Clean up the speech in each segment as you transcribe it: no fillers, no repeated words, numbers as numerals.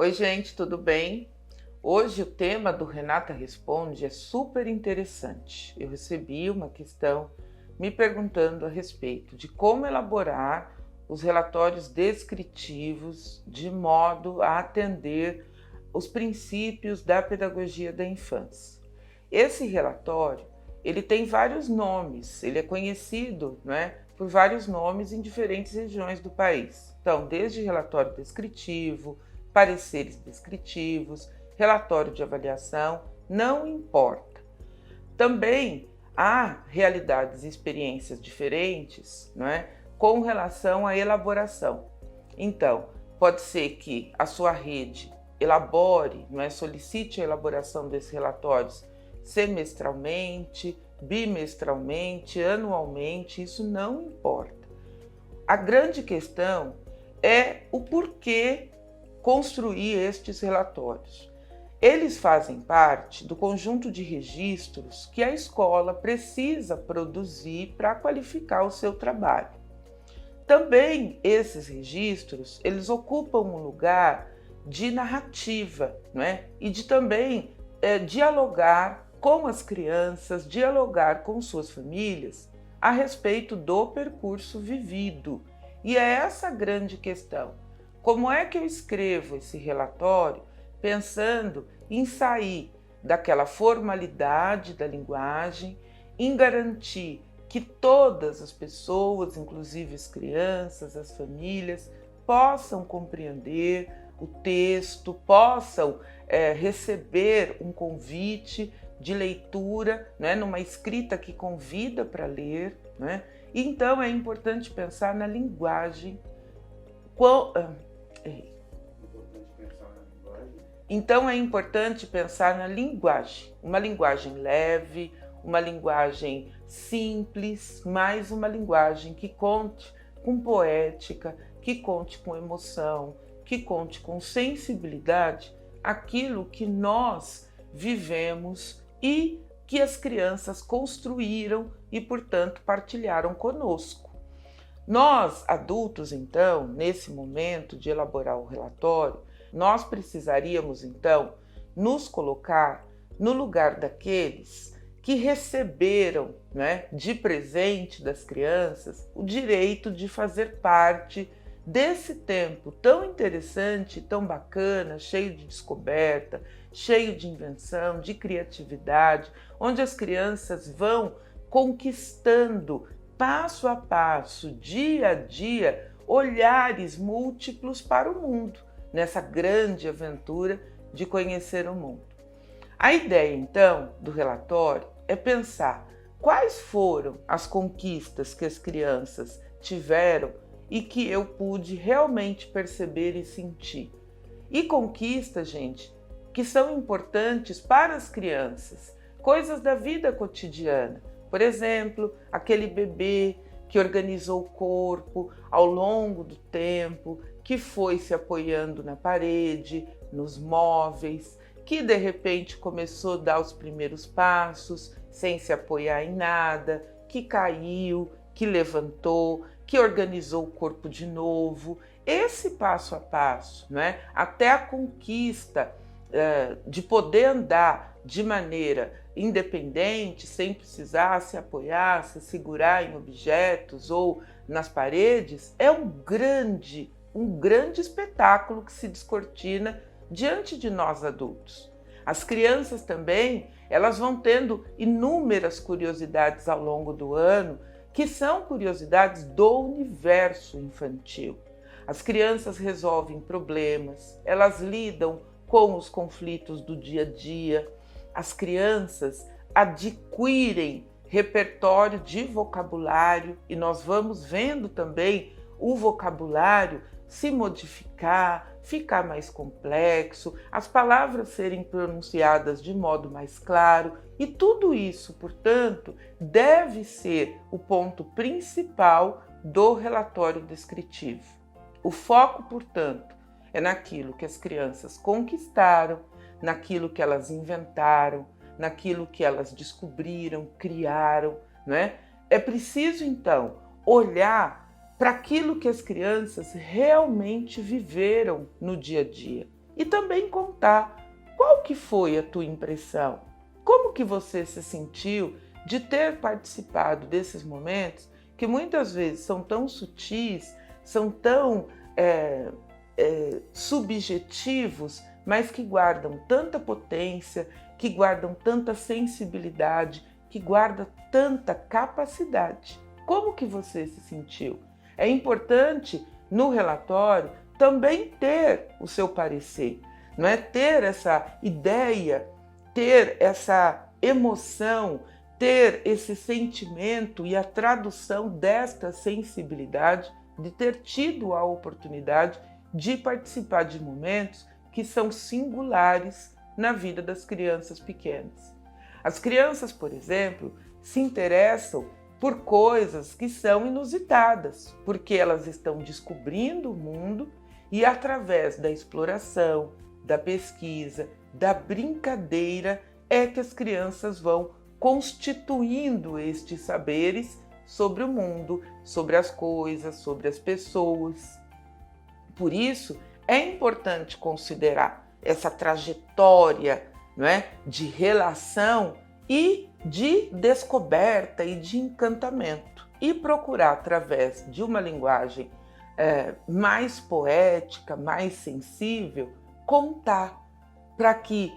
Oi, gente, tudo bem? Hoje o tema do Renata Responde é super interessante. Eu recebi uma questão me perguntando a respeito de como elaborar os relatórios descritivos de modo a atender os princípios da pedagogia da infância. Esse relatório, ele tem vários nomes, ele é conhecido, por vários nomes em diferentes regiões do país. Então, desde relatório descritivo, pareceres descritivos, relatório de avaliação, não importa. Também há realidades e experiências diferentes, com relação à elaboração. Então, pode ser que a sua rede elabore, solicite a elaboração desses relatórios semestralmente, bimestralmente, anualmente, isso não importa. A grande questão é o porquê construir estes relatórios. Eles fazem parte do conjunto de registros que a escola precisa produzir para qualificar o seu trabalho. Também esses registros, eles ocupam um lugar de narrativa, e de também dialogar com as crianças, dialogar com suas famílias a respeito do percurso vivido. E é essa a grande questão. Como é que eu escrevo esse relatório pensando em sair daquela formalidade da linguagem, em garantir que todas as pessoas, inclusive as crianças, as famílias, possam compreender o texto, possam receber um convite de leitura, numa escrita que convida para ler. Então é importante pensar na linguagem. Então é importante pensar na linguagem, uma linguagem leve, uma linguagem simples, mas uma linguagem que conte com poética, que conte com emoção, que conte com sensibilidade aquilo que nós vivemos e que as crianças construíram e, portanto, partilharam conosco. Nós, adultos, então, nesse momento de elaborar o relatório, nós precisaríamos, então, nos colocar no lugar daqueles que receberam, de presente das crianças, o direito de fazer parte desse tempo tão interessante, tão bacana, cheio de descoberta, cheio de invenção, de criatividade, onde as crianças vão conquistando passo a passo, dia a dia, olhares múltiplos para o mundo, nessa grande aventura de conhecer o mundo. A ideia, então, do relatório é pensar quais foram as conquistas que as crianças tiveram e que eu pude realmente perceber e sentir. E conquistas, gente, que são importantes para as crianças, coisas da vida cotidiana. Por exemplo, aquele bebê que organizou o corpo ao longo do tempo, que foi se apoiando na parede, nos móveis, que de repente começou a dar os primeiros passos sem se apoiar em nada, que caiu, que levantou, que organizou o corpo de novo. Esse passo a passo, até a conquista de poder andar de maneira independente, sem precisar se apoiar, se segurar em objetos ou nas paredes, é um grande espetáculo que se descortina diante de nós adultos. As crianças também, elas vão tendo inúmeras curiosidades ao longo do ano, que são curiosidades do universo infantil. As crianças resolvem problemas, elas lidam com os conflitos do dia a dia. As crianças adquirem repertório de vocabulário e nós vamos vendo também o vocabulário se modificar, ficar mais complexo, as palavras serem pronunciadas de modo mais claro, e tudo isso, portanto, deve ser o ponto principal do relatório descritivo. O foco, portanto, é naquilo que as crianças conquistaram, naquilo que elas inventaram, naquilo que elas descobriram, criaram, É preciso, então, olhar para aquilo que as crianças realmente viveram no dia a dia e também contar qual que foi a tua impressão, como que você se sentiu de ter participado desses momentos que muitas vezes são tão sutis, são tão subjetivos, mas que guardam tanta potência, que guardam tanta sensibilidade, que guardam tanta capacidade. Como que você se sentiu? É importante no relatório também ter o seu parecer, não é? Ter essa ideia, ter essa emoção, ter esse sentimento e a tradução desta sensibilidade, de ter tido a oportunidade de participar de momentos que são singulares na vida das crianças pequenas. As crianças, por exemplo, se interessam por coisas que são inusitadas, porque elas estão descobrindo o mundo e através da exploração, da pesquisa, da brincadeira é que as crianças vão constituindo estes saberes sobre o mundo, sobre as coisas, sobre as pessoas. Por isso, é importante considerar essa trajetória, não é, de relação e de descoberta e de encantamento e procurar, através de uma linguagem mais poética, mais sensível, contar para que,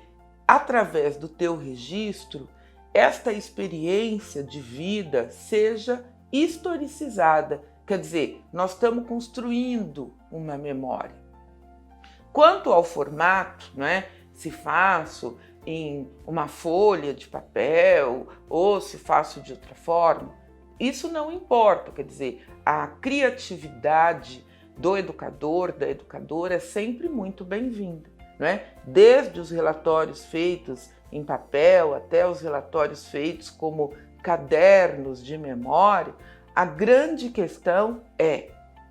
através do teu registro, esta experiência de vida seja historicizada. Quer dizer, nós estamos construindo uma memória. Quanto ao formato, não é? Se faço em uma folha de papel ou se faço de outra forma, isso não importa. Quer dizer, a criatividade do educador, da educadora é sempre muito bem-vinda, não é? Desde os relatórios feitos em papel até os relatórios feitos como cadernos de memória, a grande questão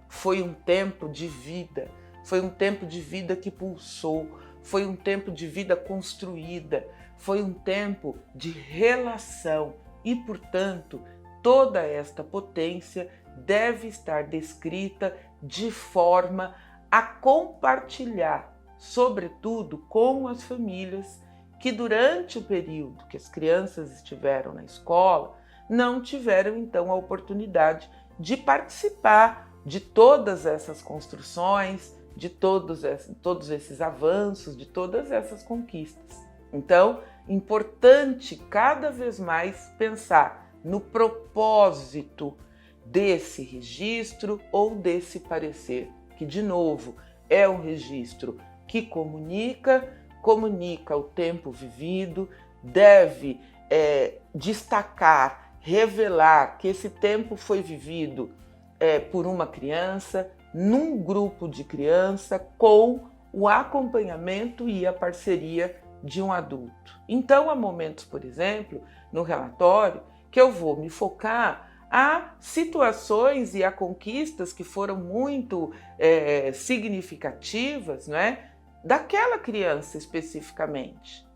foi um tempo de vida, foi um tempo de vida que pulsou, foi um tempo de vida construída, foi um tempo de relação e, portanto, toda esta potência deve estar descrita de forma a compartilhar, sobretudo com as famílias que durante o período que as crianças estiveram na escola não tiveram então a oportunidade de participar de todas essas construções, de todos esses avanços, de todas essas conquistas. Então, importante cada vez mais pensar no propósito desse registro ou desse parecer, que, de novo, é um registro que comunica o tempo vivido, deve destacar, revelar que esse tempo foi vivido por uma criança, num grupo de criança, com o acompanhamento e a parceria de um adulto. Então, há momentos, por exemplo, no relatório, que eu vou me focar a situações e a conquistas que foram muito significativas, não é? Daquela criança especificamente.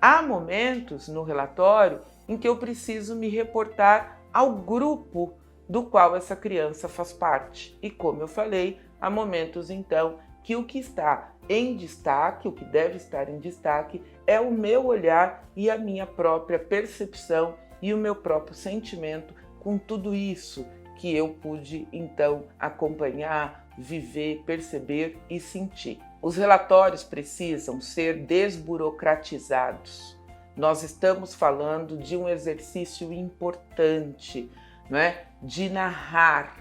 Há momentos no relatório em que eu preciso me reportar ao grupo do qual essa criança faz parte. E como eu falei, há momentos então que o que está em destaque, o que deve estar em destaque, é o meu olhar e a minha própria percepção e o meu próprio sentimento com tudo isso que eu pude então acompanhar, viver, perceber e sentir. Os relatórios precisam ser desburocratizados. Nós estamos falando de um exercício importante, não é? De narrar,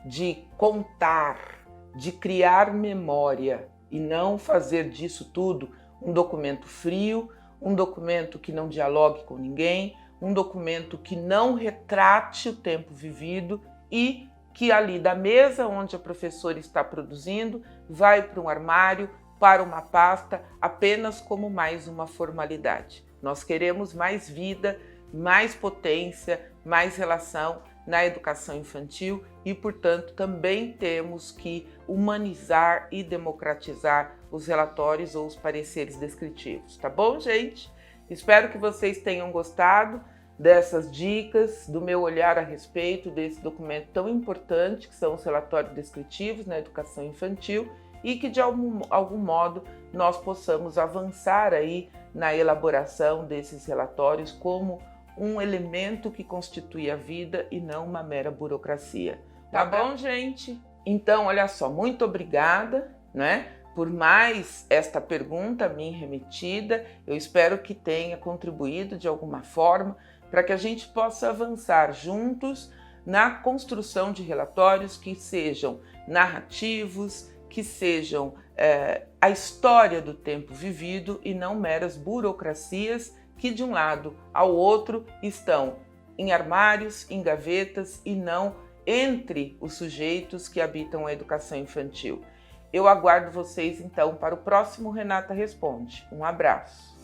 de contar, de criar memória e não fazer disso tudo um documento frio, um documento que não dialogue com ninguém, um documento que não retrate o tempo vivido e que ali da mesa onde a professora está produzindo vai para um armário, para uma pasta, apenas como mais uma formalidade. Nós queremos mais vida, mais potência, mais relação na educação infantil e, portanto, também temos que humanizar e democratizar os relatórios ou os pareceres descritivos. Tá bom, gente? Espero que vocês tenham gostado dessas dicas, do meu olhar a respeito desse documento tão importante que são os relatórios descritivos na educação infantil e que de algum modo nós possamos avançar aí na elaboração desses relatórios como um elemento que constitui a vida e não uma mera burocracia. Tá bom, gente? Então, olha só, muito obrigada, né, por mais esta pergunta me remetida. Eu espero que tenha contribuído de alguma forma para que a gente possa avançar juntos na construção de relatórios que sejam narrativos, que sejam a história do tempo vivido e não meras burocracias que de um lado ao outro estão em armários, em gavetas e não entre os sujeitos que habitam a educação infantil. Eu aguardo vocês então para o próximo Renata Responde. Um abraço!